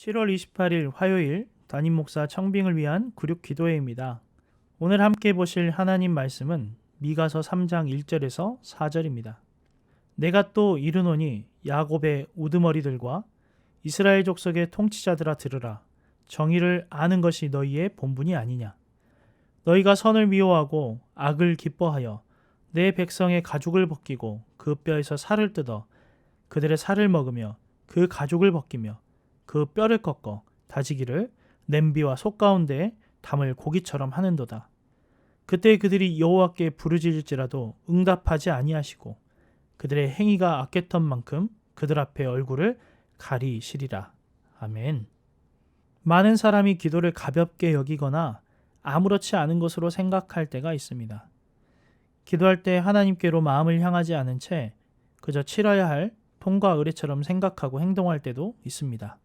7월 28일 화요일 담임 목사 청빙을 위한 구륙 기도회입니다. 오늘 함께 보실 하나님 말씀은 미가서 3장 1절에서 4절입니다. 내가 또 이르노니 야곱의 우두머리들과 이스라엘 족속의 통치자들아 들으라. 정의를 아는 것이 너희의 본분이 아니냐. 너희가 선을 미워하고 악을 기뻐하여 내 백성의 가죽을 벗기고 그 뼈에서 살을 뜯어 그들의 살을 먹으며 그 가죽을 벗기며 그 뼈를 꺾어 다지기를 냄비와 속 가운데에 담을 고기처럼 하는도다. 그때 그들이 여호와께 부르짖을지라도 응답하지 아니하시고 그들의 행위가 악했던 만큼 그들 앞에 얼굴을 가리시리라. 아멘. 많은 사람이 기도를 가볍게 여기거나 아무렇지 않은 것으로 생각할 때가 있습니다. 기도할 때 하나님께로 마음을 향하지 않은 채 그저 치러야 할 통과 의례처럼 생각하고 행동할 때도 있습니다.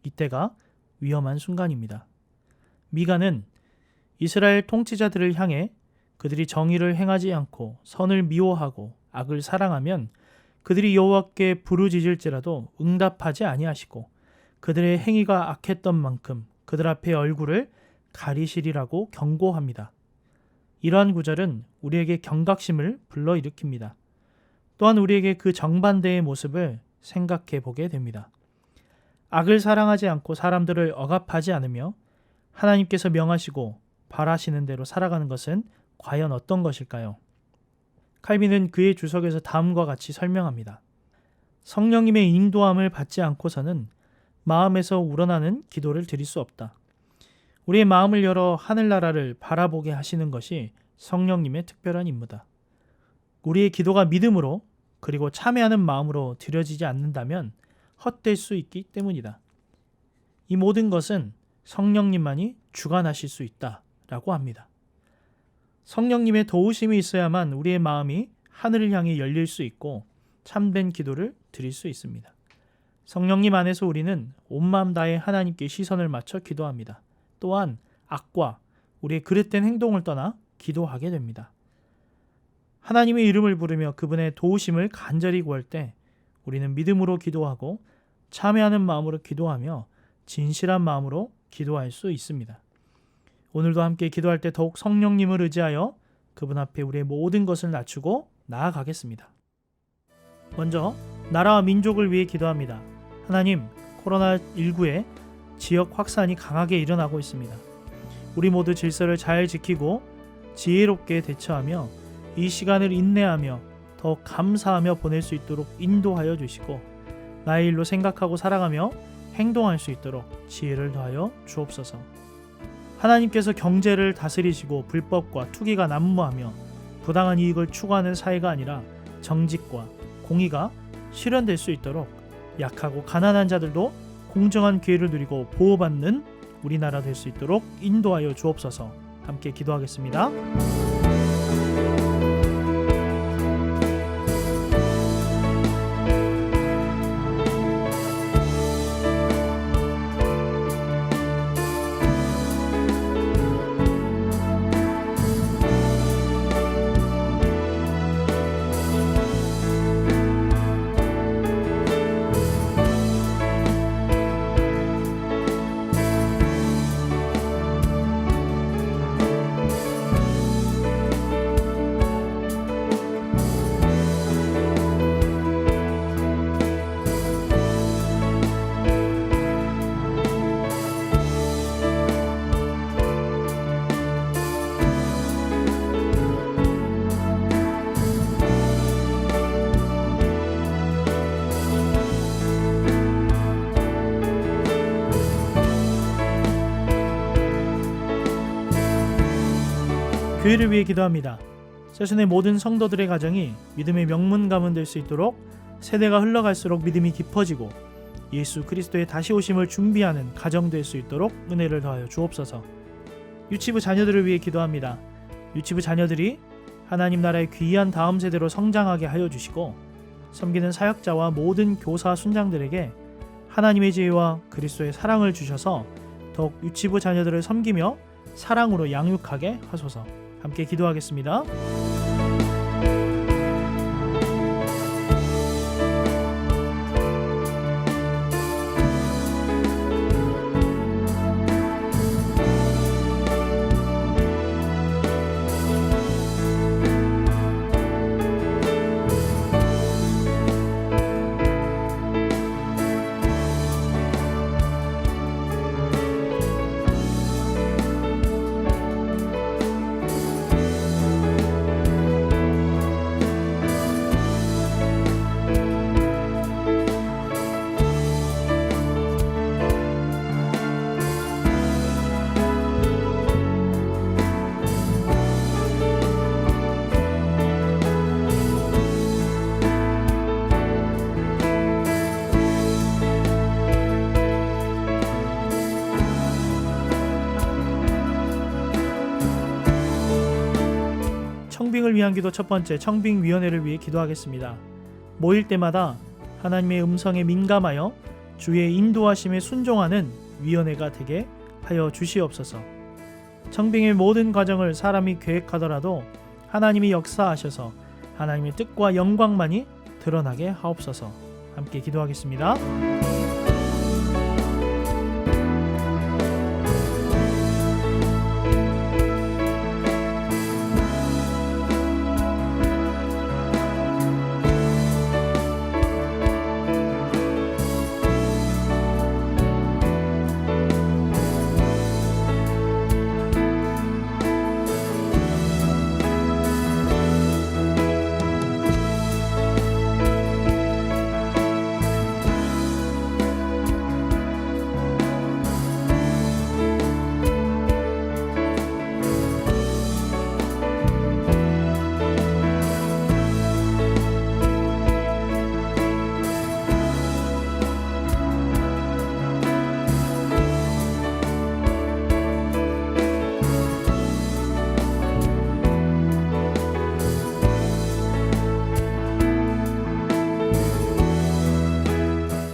이때가 위험한 순간입니다. 미가는 이스라엘 통치자들을 향해 그들이 정의를 행하지 않고 선을 미워하고 악을 사랑하면 그들이 여호와께 부르짖을지라도 응답하지 아니하시고 그들의 행위가 악했던 만큼 그들 앞에 얼굴을 가리시리라고 경고합니다. 이러한 구절은 우리에게 경각심을 불러일으킵니다. 또한 우리에게 그 정반대의 모습을 생각해 보게 됩니다. 악을 사랑하지 않고 사람들을 억압하지 않으며 하나님께서 명하시고 바라시는 대로 살아가는 것은 과연 어떤 것일까요? 칼빈은 그의 주석에서 다음과 같이 설명합니다. 성령님의 인도함을 받지 않고서는 마음에서 우러나는 기도를 드릴 수 없다. 우리의 마음을 열어 하늘나라를 바라보게 하시는 것이 성령님의 특별한 임무다. 우리의 기도가 믿음으로 그리고 참회하는 마음으로 드려지지 않는다면 헛될 수 있기 때문이다. 이 모든 것은 성령님만이 주관하실 수 있다라고 합니다. 성령님의 도우심이 있어야만 우리의 마음이 하늘을 향해 열릴 수 있고 참된 기도를 드릴 수 있습니다. 성령님 안에서 우리는 온 마음 다해 하나님께 시선을 맞춰 기도합니다. 또한 악과 우리의 그릇된 행동을 떠나 기도하게 됩니다. 하나님의 이름을 부르며 그분의 도우심을 간절히 구할 때 우리는 믿음으로 기도하고 참회하는 마음으로 기도하며 진실한 마음으로 기도할 수 있습니다. 오늘도 함께 기도할 때 더욱 성령님을 의지하여 그분 앞에 우리의 모든 것을 낮추고 나아가겠습니다. 먼저 나라와 민족을 위해 기도합니다. 하나님, 코로나19의 지역 확산이 강하게 일어나고 있습니다. 우리 모두 질서를 잘 지키고 지혜롭게 대처하며 이 시간을 인내하며 더 감사하며 보낼 수 있도록 인도하여 주시고 나의 일로 생각하고 살아가며 행동할 수 있도록 지혜를 더하여 주옵소서. 하나님께서 경제를 다스리시고 불법과 투기가 난무하며 부당한 이익을 추구하는 사회가 아니라 정직과 공의가 실현될 수 있도록 약하고 가난한 자들도 공정한 기회를 누리고 보호받는 우리나라 될 수 있도록 인도하여 주옵소서. 함께 기도하겠습니다. 교회를 위해 기도합니다. 세순의 모든 성도들의 가정이 믿음의 명문 가문 될 수 있도록 세대가 흘러갈수록 믿음이 깊어지고 예수 그리스도의 다시 오심을 준비하는 가정 될 수 있도록 은혜를 더하여 주옵소서. 유치부 자녀들을 위해 기도합니다. 유치부 자녀들이 하나님 나라의 귀한 다음 세대로 성장하게 하여 주시고 섬기는 사역자와 모든 교사 순장들에게 하나님의 지혜와 그리스도의 사랑을 주셔서 더욱 유치부 자녀들을 섬기며 사랑으로 양육하게 하소서. 함께 기도하겠습니다. 청빙을 위한 기도 첫 번째, 청빙위원회를 위해 기도하겠습니다. 모일 때마다 하나님의 음성에 민감하여 주의 인도하심에 순종하는 위원회가 되게 하여 주시옵소서. 청빙의 모든 과정을 사람이 계획하더라도 하나님이 역사하셔서 하나님의 뜻과 영광만이 드러나게 하옵소서. 함께 기도하겠습니다.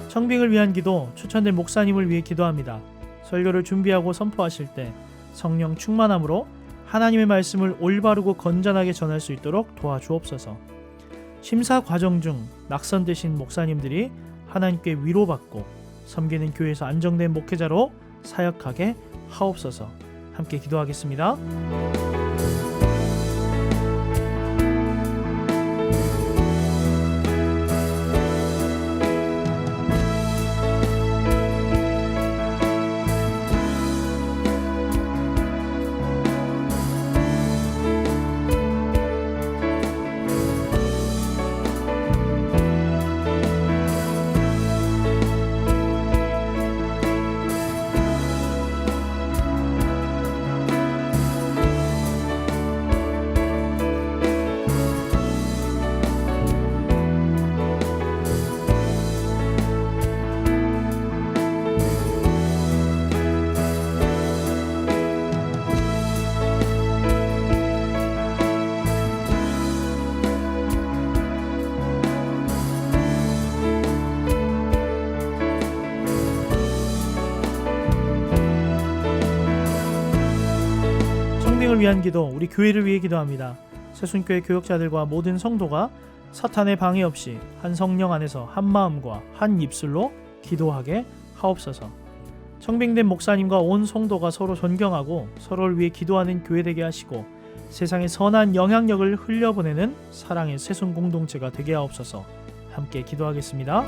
청빙을 위한 기도, 추천된 목사님을 위해 기도합니다. 설교를 준비하고 선포하실 때 성령 충만함으로 하나님의 말씀을 올바르고 건전하게 전할 수 있도록 도와주옵소서. 심사 과정 중 낙선되신 목사님들이 하나님께 위로받고 섬기는 교회에서 안정된 목회자로 사역하게 하옵소서. 함께 기도하겠습니다. 청빙을 위한 기도, 우리 교회를 위해 기도합니다. 새순교회 교역자들과 모든 성도가 사탄의 방해 없이 한 성령 안에서 한 마음과 한 입술로 기도하게 하옵소서. 청빙된 목사님과 온 성도가 서로 존경하고 서로를 위해 기도하는 교회 되게 하시고 세상에 선한 영향력을 흘려보내는 사랑의 새순 공동체가 되게 하옵소서. 함께 기도하겠습니다.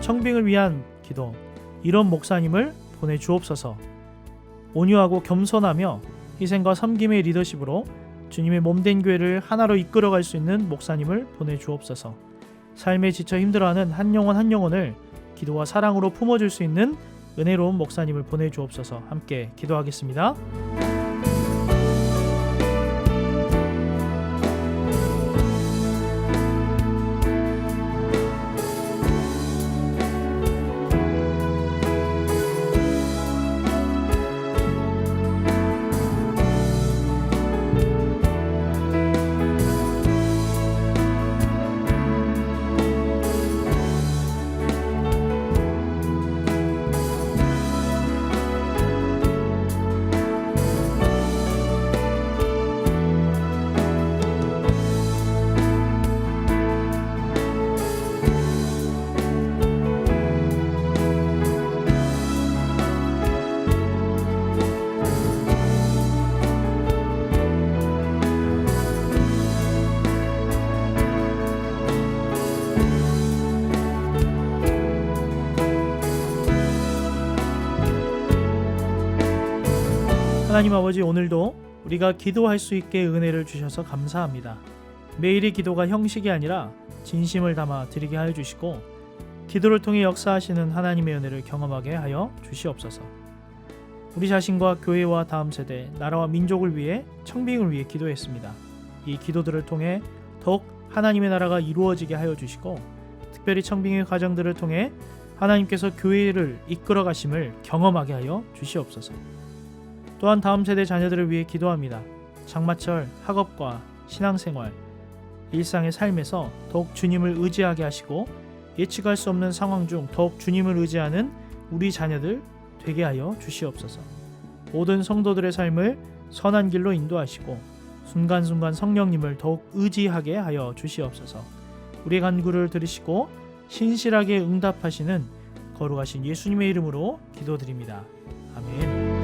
청빙을 위한 기도, 이런 목사님을 보내주옵소서. 온유하고 겸손하며 희생과 섬김의 리더십으로 주님의 몸된 교회를 하나로 이끌어갈 수 있는 목사님을 보내주옵소서. 삶에 지쳐 힘들어하는 한 영혼 한 영혼을 기도와 사랑으로 품어줄 수 있는 은혜로운 목사님을 보내주옵소서. 함께 기도하겠습니다. 하나님 아버지, 오늘도 우리가 기도할 수 있게 은혜를 주셔서 감사합니다. 매일의 기도가 형식이 아니라 진심을 담아 드리게 하여 주시고 기도를 통해 역사하시는 하나님의 은혜를 경험하게 하여 주시옵소서. 우리 자신과 교회와 다음 세대, 나라와 민족을 위해, 청빙을 위해 기도했습니다. 이 기도들을 통해 더욱 하나님의 나라가 이루어지게 하여 주시고 특별히 청빙의 과정들을 통해 하나님께서 교회를 이끌어 가심을 경험하게 하여 주시옵소서. 또한 다음 세대 자녀들을 위해 기도합니다. 장마철 학업과 신앙생활, 일상의 삶에서 더욱 주님을 의지하게 하시고 예측할 수 없는 상황 중 더욱 주님을 의지하는 우리 자녀들 되게 하여 주시옵소서. 모든 성도들의 삶을 선한 길로 인도하시고 순간순간 성령님을 더욱 의지하게 하여 주시옵소서. 우리의 간구를 들으시고 신실하게 응답하시는 거룩하신 예수님의 이름으로 기도드립니다. 아멘.